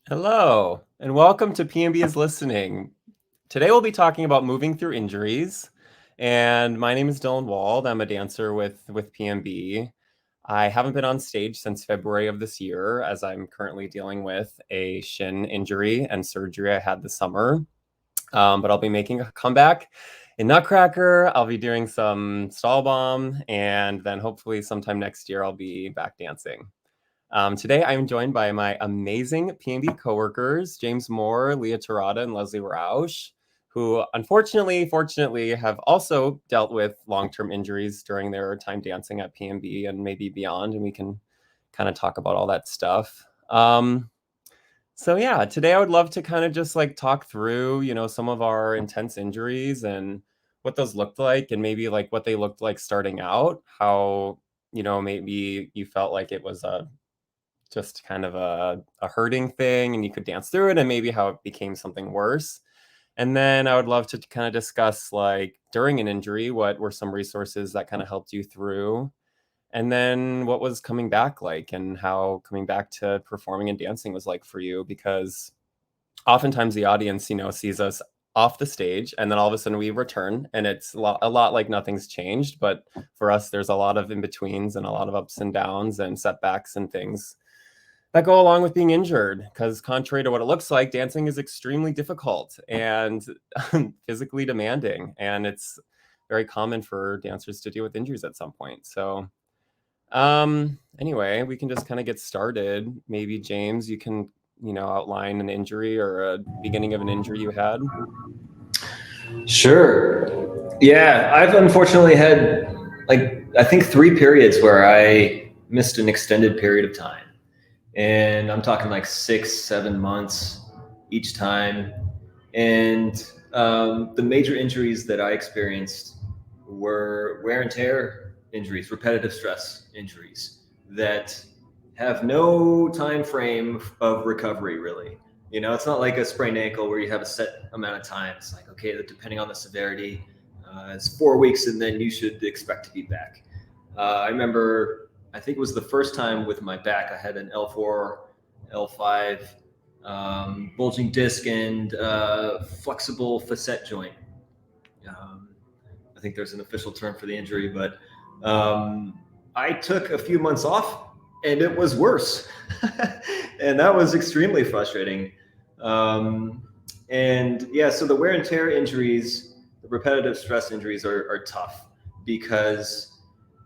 Hello, and welcome to PNB is Listening. Today we'll be talking about moving through injuries. And my name is Dylan Wald. I'm a dancer with PNB. I haven't been on stage since February of this year, as I'm currently dealing with a shin injury and surgery I had this summer. But I'll be making a comeback in Nutcracker. I'll be doing some stall bomb, and then hopefully sometime next year I'll be back dancing. Today, I'm joined by my amazing PNB coworkers, James Moore, Leah Terada, and Lesley Rausch, who fortunately, have also dealt with long-term injuries during their time dancing at PNB and maybe beyond, and we can kind of talk about all that stuff. So yeah, today I would love to kind of just like talk through, some of our intense injuries and what those looked like, and maybe like what they looked like starting out, how, maybe you felt like it was just kind of a hurting thing and you could dance through it, and maybe how it became something worse. And then I would love to kind of discuss, like, during an injury, what were some resources that kind of helped you through, and then what was coming back like, and how coming back to performing and dancing was like for you, because oftentimes the audience, sees us off the stage, and then all of a sudden we return and it's a lot like nothing's changed. But for us, there's a lot of in-betweens and a lot of ups and downs and setbacks and things that go along with being injured, because contrary to what it looks like, dancing is extremely difficult and physically demanding, and it's very common for dancers to deal with injuries at some point. So anyway, we can just kind of get started. Maybe James, you can outline an injury or a beginning of an injury you had. Sure. Yeah, I've unfortunately had I think 3 periods where I missed an extended period of time. And I'm talking like 6, 7 months each time. And the major injuries that I experienced were wear and tear injuries, repetitive stress injuries that have no time frame of recovery, really. It's not like a sprained ankle where you have a set amount of time. It's like, okay, depending on the severity, it's 4 weeks and then you should expect to be back. I remember, I think it was the first time with my back, I had an L4, L5, bulging disc and flexible facet joint. Um, I think there's an official term for the injury, but I took a few months off and it was worse. And that was extremely frustrating. Um, and yeah, so the wear and tear injuries, the repetitive stress injuries are tough because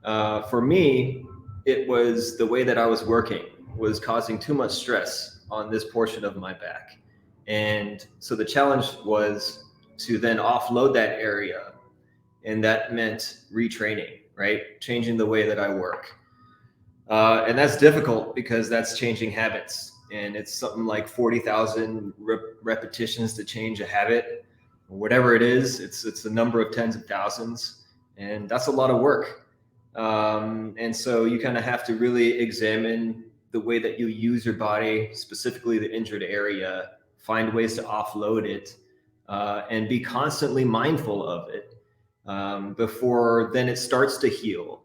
for me, it was the way that I was working was causing too much stress on this portion of my back. And so the challenge was to then offload that area. And that meant retraining, right? Changing the way that I work. And that's difficult because that's changing habits. And it's something like 40,000 repetitions to change a habit. Whatever it is, it's a number of tens of thousands. And that's a lot of work. And so you kind of have to really examine the way that you use your body, specifically the injured area, find ways to offload it, and be constantly mindful of it before then it starts to heal.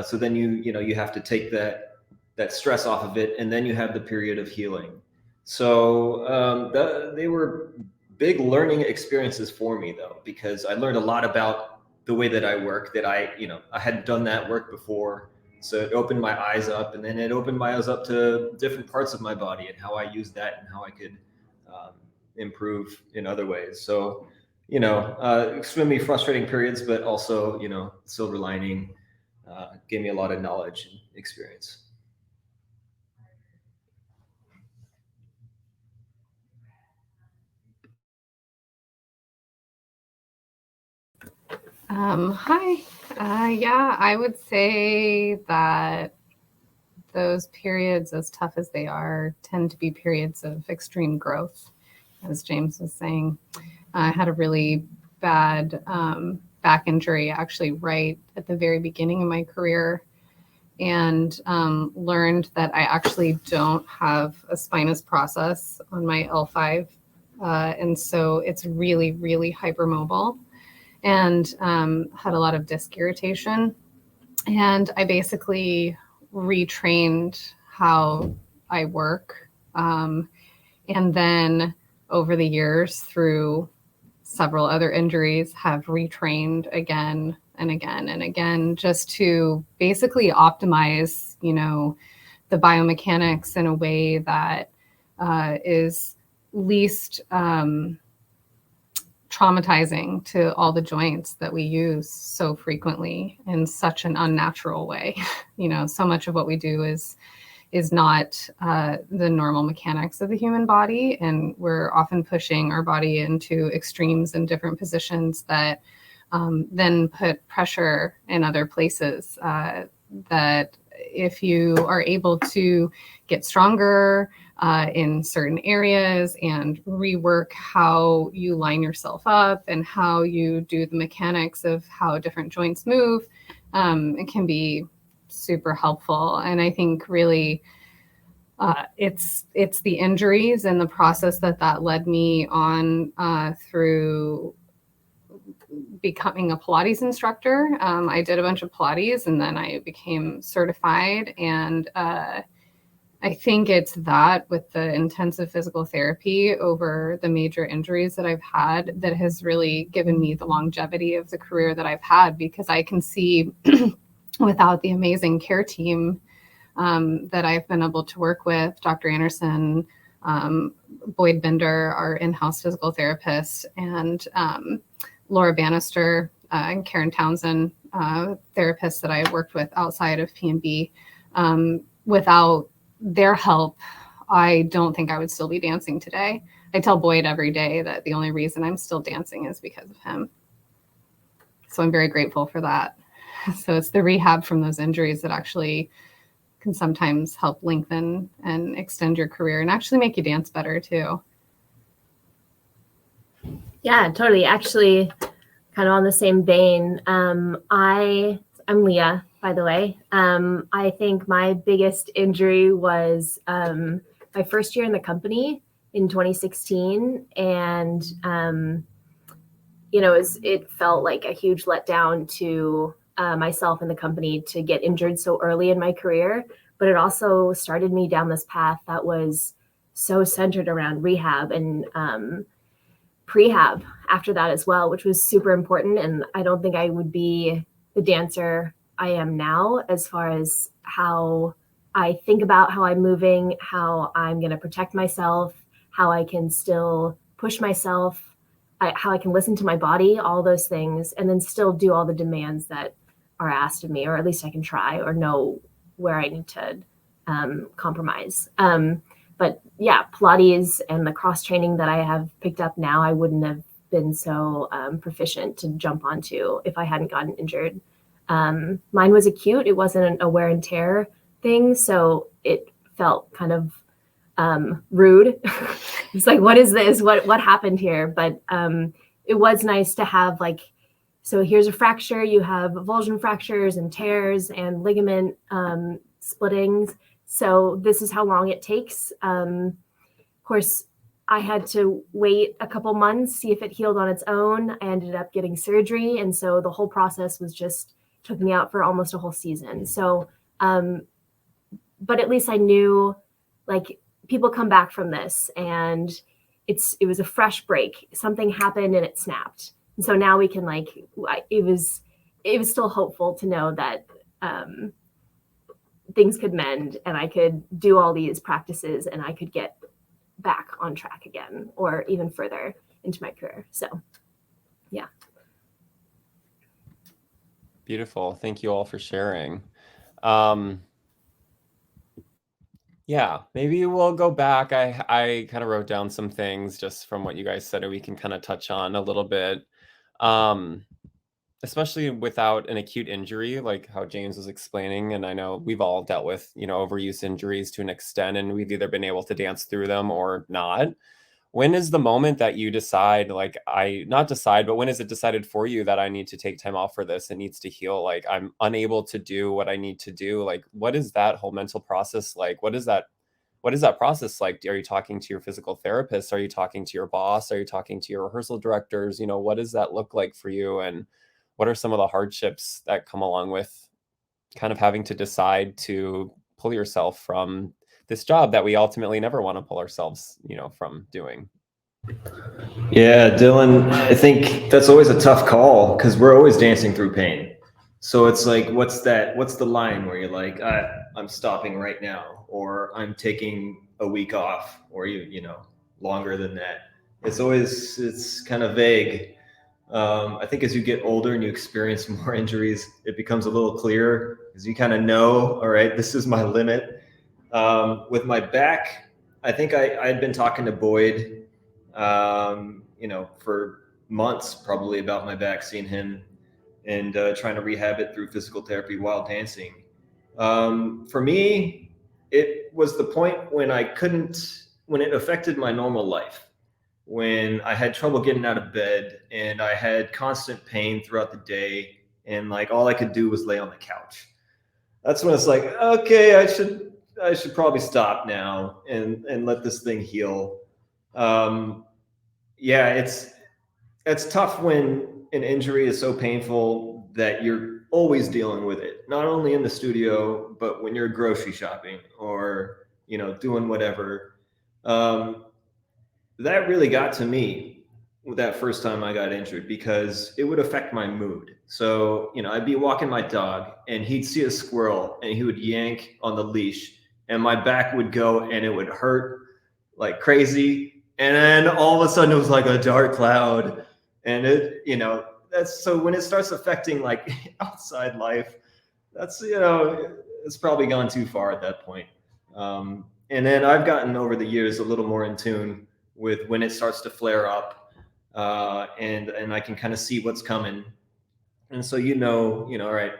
So then you have to take that stress off of it, and then you have the period of healing. So they were big learning experiences for me, though, because I learned a lot about the way that I work. That I hadn't done that work before, so it opened my eyes up, and then it opened my eyes up to different parts of my body and how I use that and how I could um, improve in other ways. So extremely frustrating periods, but also silver lining. Gave me a lot of knowledge and experience. Hi. Yeah, I would say that those periods, as tough as they are, tend to be periods of extreme growth. As James was saying, I had a really bad back injury actually right at the very beginning of my career, and learned that I actually don't have a spinous process on my L5. And so it's really, really hypermobile, and had a lot of disc irritation. And I basically retrained how I work. And then over the years, through several other injuries, have retrained again and again and again, just to basically optimize, the biomechanics in a way that is least traumatizing to all the joints that we use so frequently in such an unnatural way. So much of what we do is not the normal mechanics of the human body, and we're often pushing our body into extremes in different positions that then put pressure in other places, that if you are able to get stronger in certain areas and rework how you line yourself up and how you do the mechanics of how different joints move, it can be super helpful. And I think really it's the injuries and the process that led me on through becoming a Pilates instructor. I did a bunch of Pilates and then I became certified. And I think it's that, with the intensive physical therapy over the major injuries that I've had, that has really given me the longevity of the career that I've had, because I can see without the amazing care team that I've been able to work with, Dr. Anderson, Boyd Bender, our in-house physical therapist, and Laura Bannister and Karen Townsend, therapists that I worked with outside of PNB. Without their help, I don't think I would still be dancing today. I tell Boyd every day that the only reason I'm still dancing is because of him. So I'm very grateful for that. So it's the rehab from those injuries that actually can sometimes help lengthen and extend your career and actually make you dance better too. Yeah, totally. Actually, kind of on the same vein, I'm Leah, by the way. I think my biggest injury was my first year in the company in 2016. And, it felt like a huge letdown to myself and the company to get injured so early in my career. But it also started me down this path that was so centered around rehab and prehab after that as well, which was super important. And I don't think I would be the dancer I am now, as far as how I think about how I'm moving, how I'm going to protect myself, how I can still push myself, how I can listen to my body, all those things, and then still do all the demands that are asked of me, or at least I can try or know where I need to compromise. But yeah, Pilates and the cross training that I have picked up now, I wouldn't have been so proficient to jump onto if I hadn't gotten injured. Mine was acute. It wasn't a wear and tear thing. So it felt kind of rude. It's like, what is this? What happened here? But it was nice to have, like, so here's a fracture. You have avulsion fractures and tears and ligament splittings. So this is how long it takes. Of course, I had to wait a couple months, see if it healed on its own. I ended up getting surgery. And so the whole process took me out for almost a whole season. So, but at least I knew, like, people come back from this and it was a fresh break. Something happened and it snapped. And so now we can, like, it was still hopeful to know that things could mend and I could do all these practices and I could get back on track again, or even further into my career. So, yeah. Beautiful. Thank you all for sharing. Yeah, maybe we'll go back. I kind of wrote down some things just from what you guys said, and we can kind of touch on a little bit. Especially without an acute injury, like how James was explaining. And I know we've all dealt with, overuse injuries to an extent, and we've either been able to dance through them or not. When is the moment that you decide, like, but when is it decided for you that I need to take time off for this? It needs to heal. Like, I'm unable to do what I need to do. Like, what is that whole mental process like? What is that process like? Are you talking to your physical therapist? Are you talking to your boss? Are you talking to your rehearsal directors? What does that look like for you? And what are some of the hardships that come along with kind of having to decide to pull yourself from this job that we ultimately never want to pull ourselves, from doing. Yeah, Dylan, I think that's always a tough call because we're always dancing through pain. So it's like, what's the line where you're like, I'm stopping right now, or I'm taking a week off, or longer than that. It's kind of vague. I think as you get older and you experience more injuries, it becomes a little clearer because you kind of know, all right, this is my limit. With my back, I think I had been talking to Boyd, for months probably about my back, seeing him and trying to rehab it through physical therapy while dancing. For me, it was the point when when it affected my normal life, when I had trouble getting out of bed and I had constant pain throughout the day, and like all I could do was lay on the couch. That's when it's like, okay, I should probably stop now and let this thing heal. Yeah, it's tough when an injury is so painful that you're always dealing with it, not only in the studio, but when you're grocery shopping or, doing whatever. That really got to me with that first time I got injured because it would affect my mood. So, I'd be walking my dog and he'd see a squirrel and he would yank on the leash and my back would go and it would hurt like crazy. And then all of a sudden it was like a dark cloud. And that's so when it starts affecting like outside life, that's, it's probably gone too far at that point. And then I've gotten over the years a little more in tune with when it starts to flare up, and I can kind of see what's coming. And so, all right,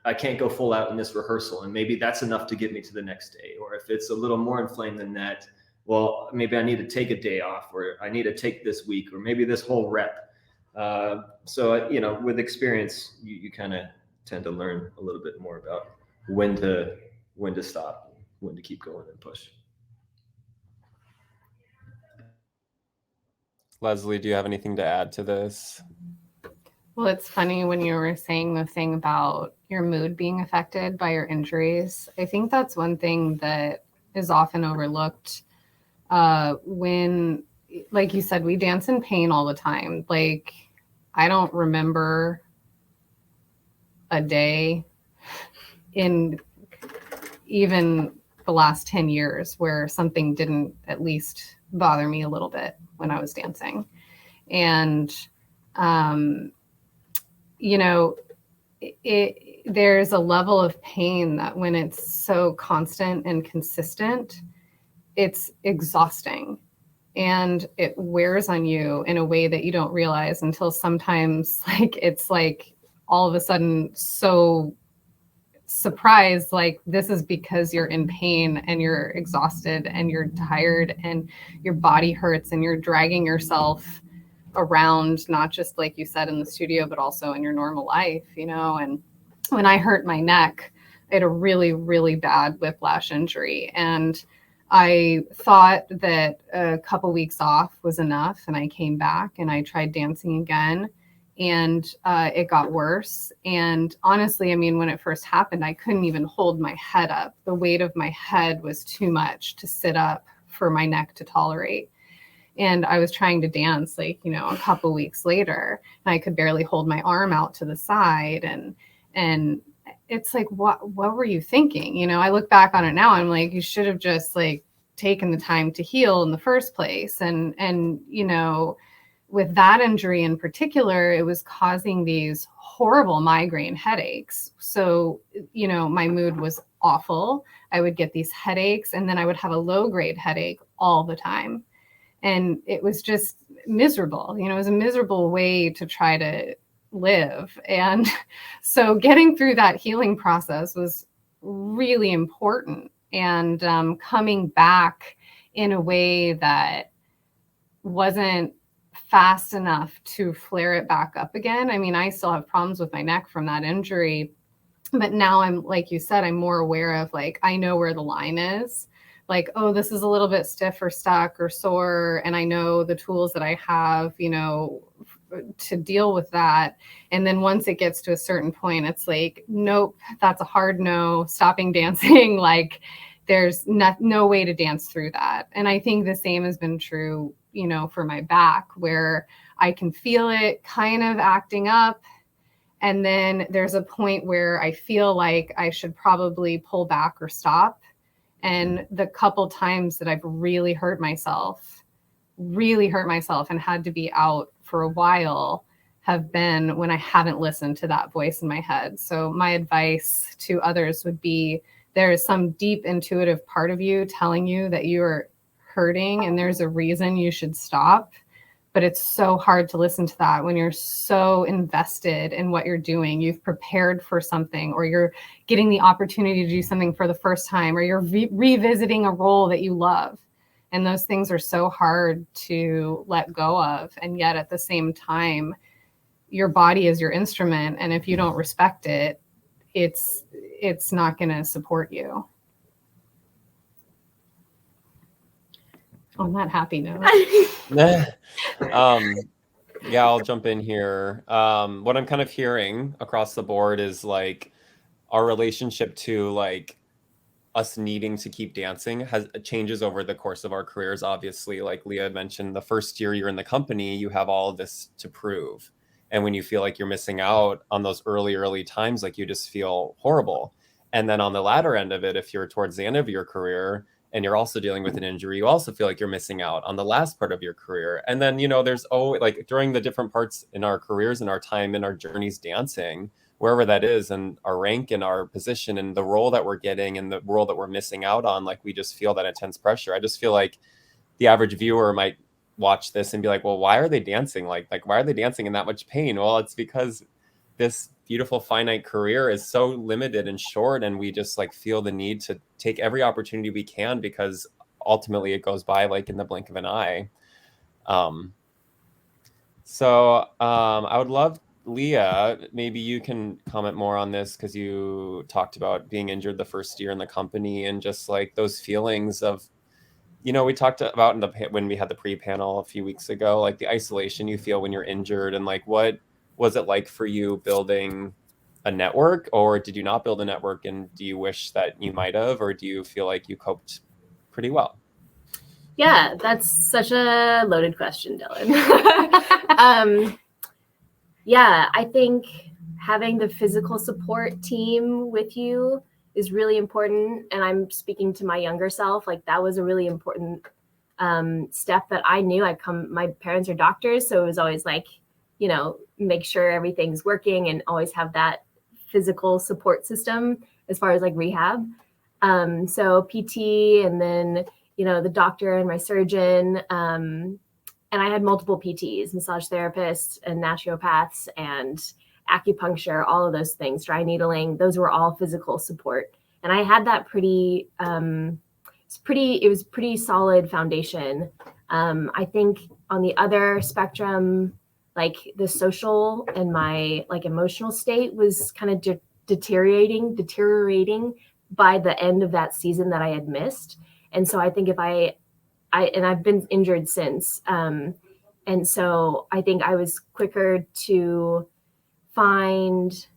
I can't go full out in this rehearsal, and maybe that's enough to get me to the next day. Or if it's a little more inflamed than that, well, maybe I need to take a day off, or I need to take this week, or maybe this whole rep. So, with experience, you kind of tend to learn a little bit more about when to stop, when to keep going and push. Lesley, do you have anything to add to this? Well, it's funny when you were saying the thing about your mood being affected by your injuries. I think that's one thing that is often overlooked when, like you said, we dance in pain all the time. Like, I don't remember a day in even the last 10 years where something didn't at least bother me a little bit when I was dancing. And, there's a level of pain that when it's so constant and consistent, it's exhausting and it wears on you in a way that you don't realize until sometimes it's like all of a sudden so surprised, like this is because you're in pain and you're exhausted and you're tired and your body hurts and you're dragging yourself around, not just like you said in the studio, but also in your normal life, and when I hurt my neck, I had a really, really bad whiplash injury. And I thought that a couple weeks off was enough. And I came back and I tried dancing again. And it got worse. And honestly, when it first happened, I couldn't even hold my head up. The weight of my head was too much to sit up for my neck to tolerate. And I was trying to dance a couple weeks later, and I could barely hold my arm out to the side. And it's like, what were you thinking? I look back on it now, I'm like, you should have just taken the time to heal in the first place. And with that injury in particular, it was causing these horrible migraine headaches. So, my mood was awful. I would get these headaches and then I would have a low-grade headache all the time. And it was just miserable. It was a miserable way to try to live. And so getting through that healing process was really important. And coming back in a way that wasn't fast enough to flare it back up again. I still have problems with my neck from that injury, but now I'm, like you said, I'm more aware of I know where the line is. Oh, this is a little bit stiff or stuck or sore. And I know the tools that I have, to deal with that. And then once it gets to a certain point, it's like, nope, that's a hard no, stopping dancing. there's no way to dance through that. And I think the same has been true, you know, for my back, where I can feel it kind of acting up. And then there's a point where I feel like I should probably pull back or stop. And the couple times that I've really hurt myself and had to be out for a while have been when I haven't listened to that voice in my head. So my advice to others would be, there is some deep intuitive part of you telling you that you're hurting and there's a reason you should stop. But it's so hard to listen to that when you're so invested in what you're doing. You've prepared for something, or you're getting the opportunity to do something for the first time, or you're revisiting a role that you love. And those things are so hard to let go of. And yet at the same time, your body is your instrument. And if you don't respect it, it's not going to support you. On that happy note. Yeah, I'll jump in here. What I'm kind of hearing across the board is like our relationship to like us needing to keep dancing changes over the course of our careers. Obviously, like Leah mentioned, the first year you're in the company, you have all of this to prove. And when you feel like you're missing out on those early times, like you just feel horrible. And then on the latter end of it, if you're towards the end of your career and you're also dealing with an injury, you also feel like you're missing out on the last part of your career. And then, you know, there's like during the different parts in our careers and our time in our journeys dancing, wherever that is, and our rank and our position and the role that we're getting and the role that we're missing out on, like we just feel that intense pressure. I just feel like the average viewer might watch this and be like, well, why are they dancing? Like why are they dancing in that much pain? Well, it's because this beautiful finite career is so limited and short, and we just like feel the need to take every opportunity we can, because ultimately it goes by like in the blink of an eye. So I would love, Leah, maybe you can comment more on this, because you talked about being injured the first year in the company and just like those feelings of, you know, we talked about when we had the pre-panel a few weeks ago, like the isolation you feel when you're injured, and like what was it like for you building a network, or did you not build a network, and do you wish that you might have, or do you feel like you coped pretty well? Yeah, that's such a loaded question, Dylan. Yeah, I think having the physical support team with you is really important. And I'm speaking to my younger self, like that was a really important step that I knew. My parents are doctors, so it was always like, you know, make sure everything's working and always have that physical support system as far as like rehab. So PT, and then, you know, the doctor and my surgeon. And I had multiple PTs, massage therapists and naturopaths and acupuncture, all of those things, dry needling. Those were all physical support. And I had that it was pretty solid foundation. I think on the other spectrum, like the social and my like emotional state was kind of deteriorating by the end of that season that I had missed. And so I think if I've been injured since. And so I think I was quicker to find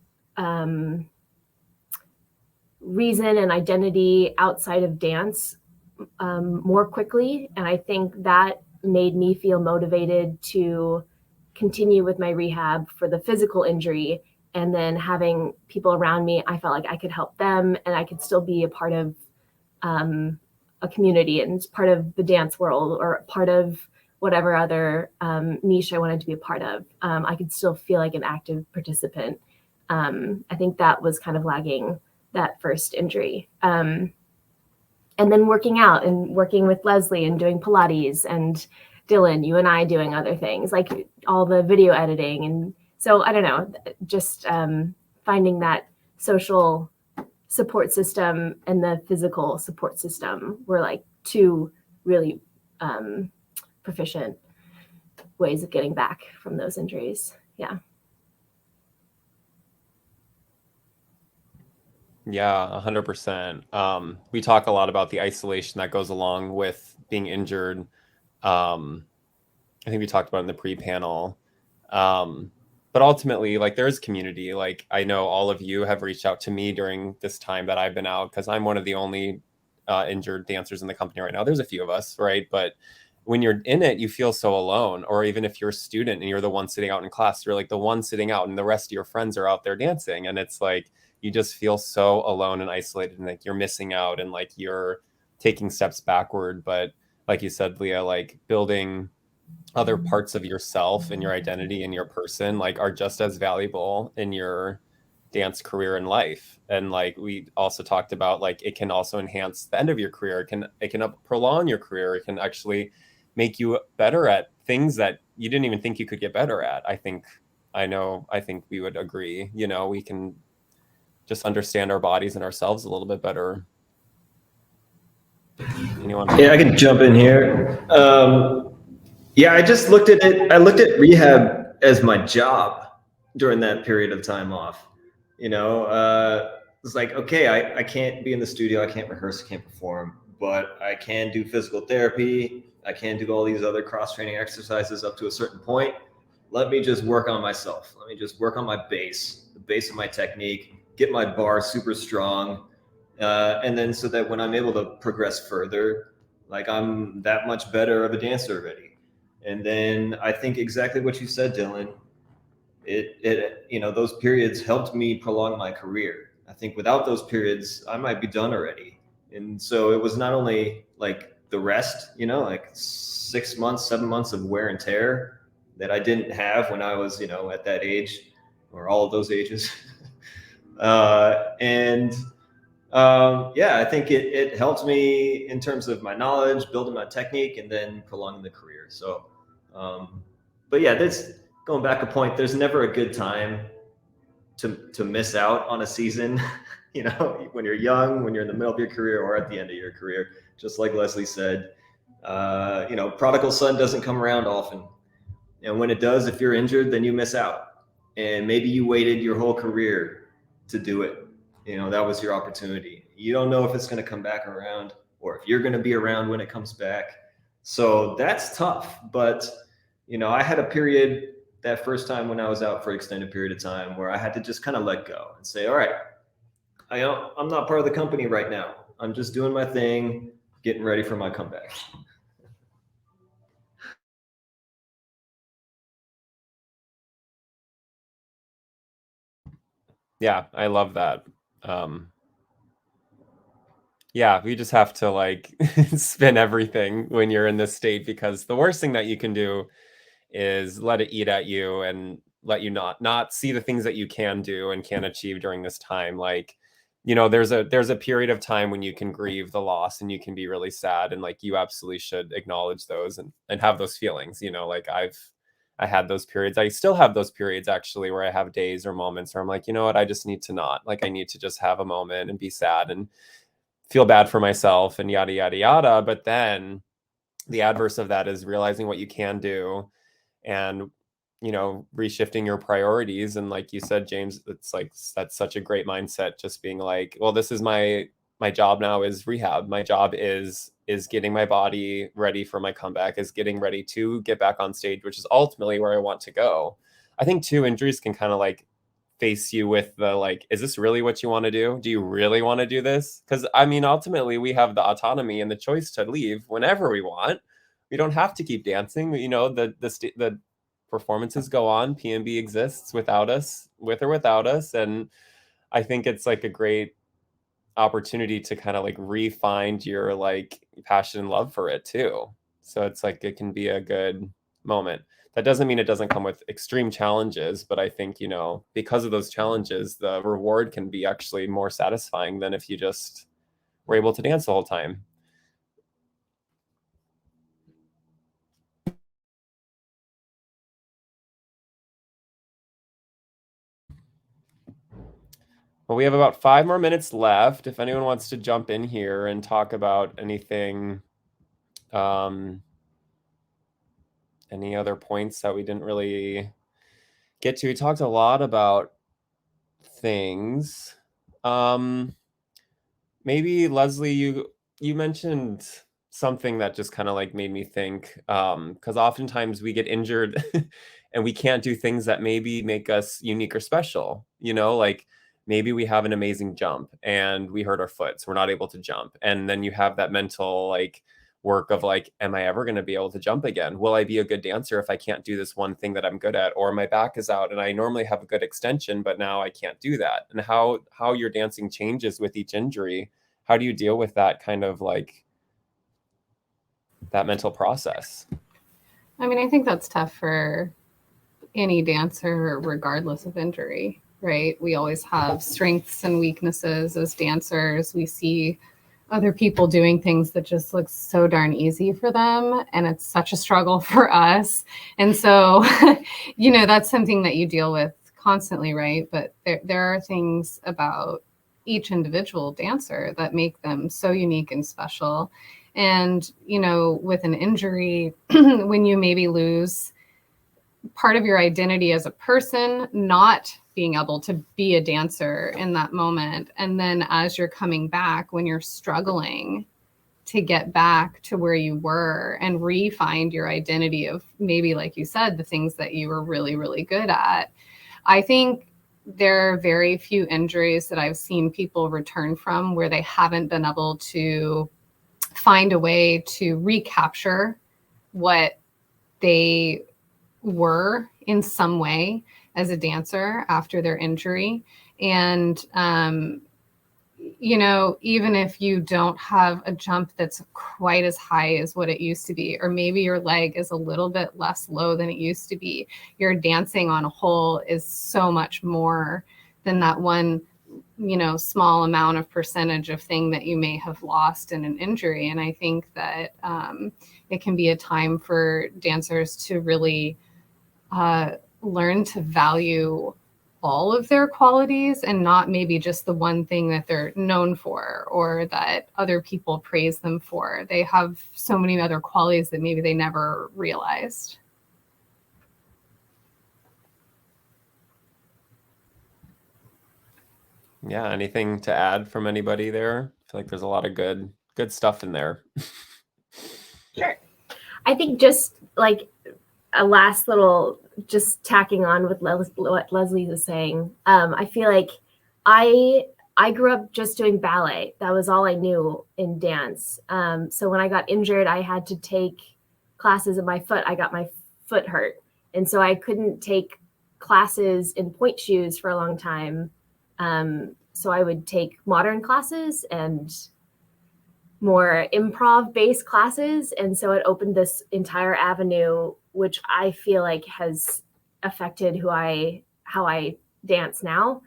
reason and identity outside of dance more quickly. And I think that made me feel motivated to continue with my rehab for the physical injury. And then having people around me, I felt like I could help them and I could still be a part of a community and part of the dance world, or part of whatever other niche I wanted to be a part of. I could still feel like an active participant. I think that was kind of lagging that first injury. And then working out and working with Lesley and doing Pilates, and Dylan, you and I doing other things like all the video editing. And so I don't know, just finding that social support system and the physical support system were like two really proficient ways of getting back from those injuries. Yeah. Yeah, 100%. We talk a lot about the isolation that goes along with being injured. I think we talked about it in the pre-panel. But ultimately, like, there's community. Like, I know all of you have reached out to me during this time that I've been out, because I'm one of the only injured dancers in the company right now. There's a few of us, right? But when you're in it, you feel so alone. Or even if you're a student and you're the one sitting out in class, you're like the one sitting out and the rest of your friends are out there dancing. And it's like, you just feel so alone and isolated and like you're missing out and like you're taking steps backward. But like you said, Leah, like building other parts of yourself and your identity and your person like are just as valuable in your dance career and life. And like we also talked about, like it can also enhance the end of your career. It can prolong your career. It can actually make you better at things that you didn't even think you could get better at. I think we would agree, we can just understand our bodies and ourselves a little bit better. Anyone? Yeah, I can jump in here. Yeah, I just looked at it. I looked at rehab as my job during that period of time off. It's like, okay, I can't be in the studio, I can't rehearse, I can't perform, but I can do physical therapy. I can do all these other cross training exercises up to a certain point. Let me just work on myself. Let me just work on my base, the base of my technique, get my bar super strong. And then so that when I'm able to progress further, like I'm that much better of a dancer already. And then I think exactly what you said, Dylan, those periods helped me prolong my career. I think without those periods, I might be done already. And so it was not only like the rest, like 6 months, 7 months of wear and tear that I didn't have when I was, at that age or all of those ages. I think it helped me in terms of my knowledge, building my technique, and then prolonging the career. So, but yeah, this going back a point, there's never a good time to miss out on a season, when you're young, when you're in the middle of your career or at the end of your career. Just like Lesley said, prodigal son doesn't come around often. And when it does, if you're injured, then you miss out. And maybe you waited your whole career to do it. That was your opportunity. You don't know if it's going to come back around or if you're going to be around when it comes back. So that's tough. But, I had a period that first time when I was out for an extended period of time where I had to just kind of let go and say, all right, I'm not part of the company right now. I'm just doing my thing, getting ready for my comeback. Yeah, I love that. Yeah, we just have to like spin everything when you're in this state, because the worst thing that you can do is let it eat at you and let you not see the things that you can do and can achieve during this time. Like, there's a period of time when you can grieve the loss and you can be really sad, and like you absolutely should acknowledge those and have those feelings. Like I had those periods. I still have those periods actually where I have days or moments where I'm like, you know what, I just need to not. Like I need to just have a moment and be sad and feel bad for myself and yada yada yada. But then the adverse of that is realizing what you can do and reshifting your priorities. And like you said, James, it's like that's such a great mindset, just being like, well, this is my job now is rehab. My job is getting my body ready for my comeback, is getting ready to get back on stage, which is ultimately where I want to go. I think too, injuries can kind of like face you with the like, is this really what you want to do? Do you really want to do this? Because I mean, ultimately we have the autonomy and the choice to leave whenever we want. We don't have to keep dancing. The performances go on. PNB exists without us, with or without us. And I think it's like a great opportunity to kind of like re-find your like passion and love for it too. So it's like it can be a good moment. That doesn't mean it doesn't come with extreme challenges, but I think, because of those challenges, the reward can be actually more satisfying than if you just were able to dance the whole time. Well, we have about 5 more minutes left. If anyone wants to jump in here and talk about anything, any other points that we didn't really get to. We talked a lot about things. Maybe Lesley, you mentioned something that just kind of like made me think, because oftentimes we get injured and we can't do things that maybe make us unique or special. Like maybe we have an amazing jump and we hurt our foot, so we're not able to jump. And then you have that mental like work of like, am I ever going to be able to jump again? Will I be a good dancer if I can't do this one thing that I'm good at? Or my back is out and I normally have a good extension, but now I can't do that. And how your dancing changes with each injury. How do you deal with that kind of like that mental process? I mean, I think that's tough for any dancer, regardless of injury, right? We always have strengths and weaknesses as dancers. We see other people doing things that just look so darn easy for them, and it's such a struggle for us. And so, that's something that you deal with constantly, right? But there are things about each individual dancer that make them so unique and special. And, with an injury, when you maybe lose part of your identity as a person, not being able to be a dancer in that moment. And then as you're coming back, when you're struggling to get back to where you were and re-find your identity of maybe, like you said, the things that you were really, really good at. I think there are very few injuries that I've seen people return from where they haven't been able to find a way to recapture what they were in some way as a dancer after their injury. And, even if you don't have a jump that's quite as high as what it used to be, or maybe your leg is a little bit less low than it used to be, your dancing on a whole is so much more than that one, small amount of percentage of thing that you may have lost in an injury. And I think that it can be a time for dancers to really learn to value all of their qualities and not maybe just the one thing that they're known for or that other people praise them for. They have so many other qualities that maybe they never realized. Yeah, anything to add from anybody there? I feel like there's a lot of good stuff in there. Sure. I think just like a last little, just tacking on with what Lesley was saying. I feel like I grew up just doing ballet. That was all I knew in dance. So when I got injured, I had to take classes of my foot. I got my foot hurt. And so I couldn't take classes in point shoes for a long time. So I would take modern classes and more improv based classes. And so it opened this entire avenue, which I feel like has affected how I dance now.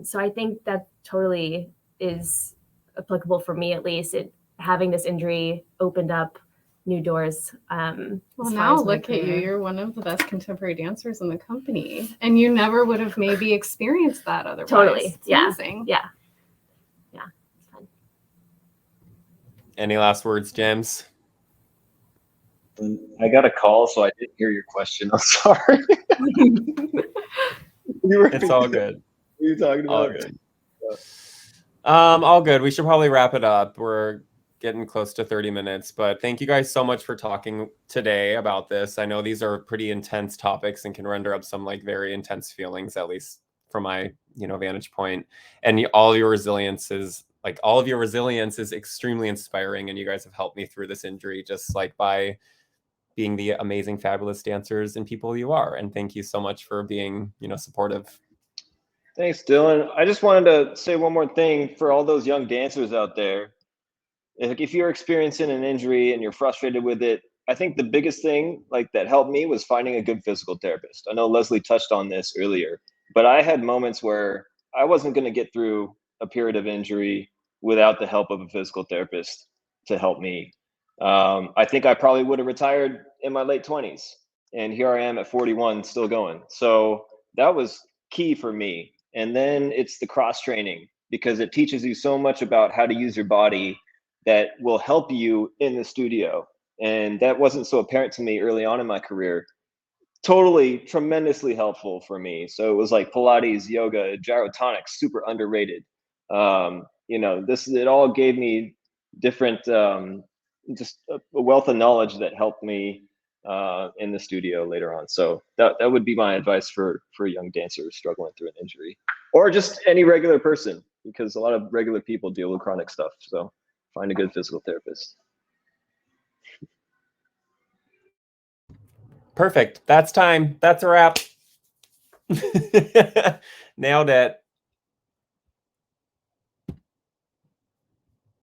So I think that totally is applicable for me, at least. Having this injury opened up new doors. Well, now look at you. You're one of the best contemporary dancers in the company. And you never would have maybe experienced that otherwise. Totally. It's amazing. Yeah. Any last words, James? I got a call, so I didn't hear your question. I'm sorry. It's all good. What are you talking about? All good. All good. We should probably wrap it up. We're getting close to 30 minutes, but thank you guys so much for talking today about this. I know these are pretty intense topics and can render up some like very intense feelings, at least from my, vantage point. And all of your resilience is extremely inspiring. And you guys have helped me through this injury just like by being the amazing, fabulous dancers and people you are. And thank you so much for being, supportive. Thanks, Dylan. I just wanted to say one more thing for all those young dancers out there. If you're experiencing an injury and you're frustrated with it, I think the biggest thing that helped me was finding a good physical therapist. I know Lesley touched on this earlier, but I had moments where I wasn't going to get through a period of injury without the help of a physical therapist to help me. I think I probably would have retired in my late 20s, and here I am at 41 still going. So that was key for me. And then it's the cross training, because it teaches you so much about how to use your body that will help you in the studio. And that wasn't so apparent to me early on in my career. Totally tremendously helpful for me. So it was like Pilates, yoga, gyrotonics, super underrated. It all gave me different, just a wealth of knowledge that helped me in the studio later on. So that would be my advice for a young dancer struggling through an injury, or just any regular person, because a lot of regular people deal with chronic stuff. So find a good physical therapist. Perfect. That's time. That's a wrap. Nailed it.